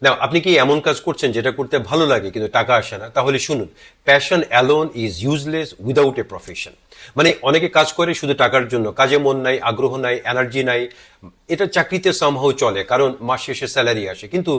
না, আপনি কি এমন কাজ করছেন যেটা করতে ভালো লাগে কিন্তু টাকা আসে না? তাহলে শুনুন, passion alone is useless without a profession. মানে অনেকে কাজ করে শুধু টাকার জন্য, কাজে মন নাই, আগ্রহ নাই, এনার্জি নাই। এটা চাকরিতে সামহাও চলে, কারণ মাস শেষে স্যালারি আসে, কিন্তু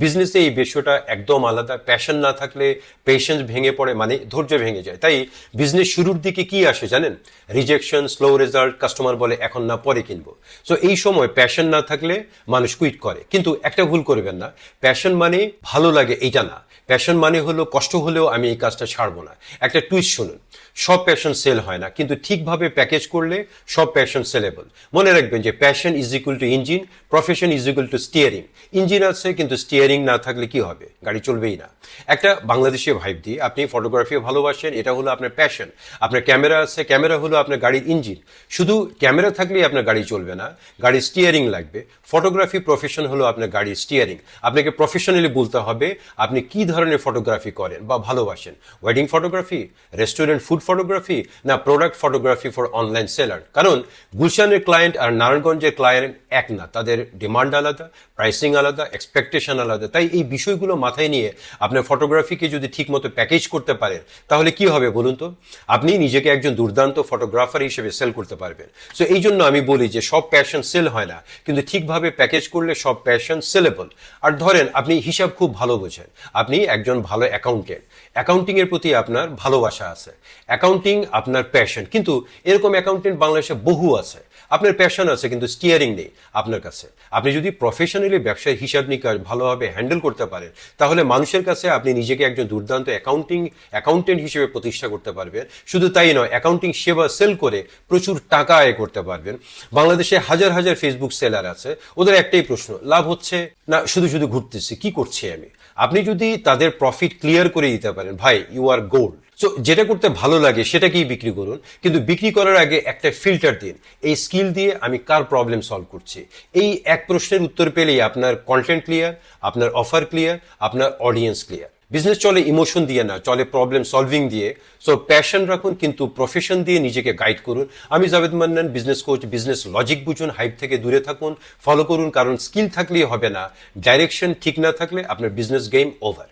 বিজনেসে এই বিষয়টা একদম আলাদা। প্যাশন না থাকলে পেশেন্স ভেঙে পড়ে, মানে ধৈর্য ভেঙে যায়। তাই বিজনেস শুরুর দিকে কি আসে জানেন? রিজেকশন, স্লো রেজাল্ট, কাস্টমার বলে এখন না পরে কিনবো। সো এই সময় প্যাশন না থাকলে মানুষ কুইট করে। কিন্তু একটা ভুল করবেন না, প্যাশন মানে ভালো লাগে এইটা না। প্যাশন মানে হলো কষ্ট হলেও আমি এই কাজটা ছাড়বো না। একটা টুইস্ট শুনুন, সব প্যাশন সেল হয় না, কিন্তু ঠিকভাবে প্যাকেজ করলে সব প্যাশন সেলেবল। মনে রাখবেন যে passion is equal to engine, profession is equal to steering. Engine আছে কিন্তু স্টিয়ারিং না থাকলে কি হবে? গাড়ি চলবেই না। একটা বাংলাদেশি ভাইব দিয়ে, আপনি ফটোগ্রাফিও ভালোবাসেন, এটা হলো আপনার প্যাশন। আপনার ক্যামেরা আছে, ক্যামেরা হলো আপনার গাড়ির ইঞ্জিন। শুধু ক্যামেরা থাকলেই আপনার গাড়ি চলবে না, গাড়ির স্টিয়ারিং লাগবে। ফটোগ্রাফি প্রফেশন হলো আপনার গাড়ির স্টিয়ারিং। আপনাকে প্রফেশনালি বলতে হবে আপনি কি ধরনের ফটোগ্রাফি করেন বা ভালোবাসেন। Wedding photography, restaurant food photography, না product photography for online seller. কারণ গুলশানের ক্লায়েন্ট আর নারায়ণগঞ্জের ক্লায়েন্ট এক না, তাদের ডিমান্ড আলাদা, প্রাইসিং আলাদা, এক্সপেকটেশন আলাদা। তাই এই বিষয়গুলো মাথায় নিয়ে আপনার ফটোগ্রাফিকে যদি ঠিকমতো প্যাকেজ করতে পারেন, তাহলে কি হবে বলুন তো? আপনি নিজেকে একজন দুর্দান্ত ফটোগ্রাফার হিসেবে সেল করতে পারবেন। সো এই জন্য আমি বলি যে সব প্যাশন সেল হয় না, কিন্তু ঠিকভাবে প্যাকেজ করলে সব প্যাশন সেলেবল। আর ধরেন আপনি হিসাব খুব ভালো বোঝেন, আপনি একজন ভালো অ্যাকাউন্টেন্ট, অ্যাকাউন্টিং এর প্রতি আপনার ভালোবাসা আছে, অ্যাকাউন্টিং আপনার প্যাশন। কিন্তু এরকম অ্যাকাউন্টেন্ট বাংলাদেশে বহু আছে। আপনার প্যাশন আছে কিন্তু স্টিয়ারিং নেই আপনার কাছে। আপনি যদি প্রফেশনালি ব্যবসায় হিসাব নিকাশ ভালোভাবে হ্যান্ডেল করতে পারেন, তাহলে মানুষের কাছে আপনি নিজেকে একজন দুর্দান্ত অ্যাকাউন্টেন্ট হিসেবে প্রতিষ্ঠা করতে পারবেন। শুধু তাই নয়, অ্যাকাউন্টিং সেবা সেল করে প্রচুর টাকা আয় করতে পারবেন। বাংলাদেশে হাজার হাজার ফেসবুক সেলার আছে, ওদের একটাই প্রশ্ন, লাভ হচ্ছে না শুধু শুধু ঘুরতেছি, কি করছি আমি? আপনি যদি তাদের প্রফিট ক্লিয়ার করে দিতে পারেন, ভাই ইউ আর গোল্ড। সো যেটা করতে ভালো লাগে সেটাকেই বিক্রি করুন, কিন্তু বিক্রি করার আগে একটা ফিল্টার দিন, এই স্কিল দিয়ে আমি কার প্রবলেম সলভ করছি। এই এক প্রশ্নের উত্তর পেলেই আপনার কন্টেন্ট ক্লিয়ার, আপনার অফার ক্লিয়ার, আপনার অডিয়েন্স ক্লিয়ার। বিজনেস চলে ইমোশন দিয়ে না, চলে প্রবলেম সলভিং দিয়ে। সো প্যাশন রাখুন, কিন্তু প্রফেশন দিয়ে নিজেকে গাইড করুন। আমি Javed Mannan, business coach. Business logic বুঝুন, হাইপ থেকে দূরে থাকুন, ফলো করুন, কারণ স্কিল থাকলেই হবে না, ডাইরেকশন ঠিক না থাকলে আপনার বিজনেস গেম ওভার।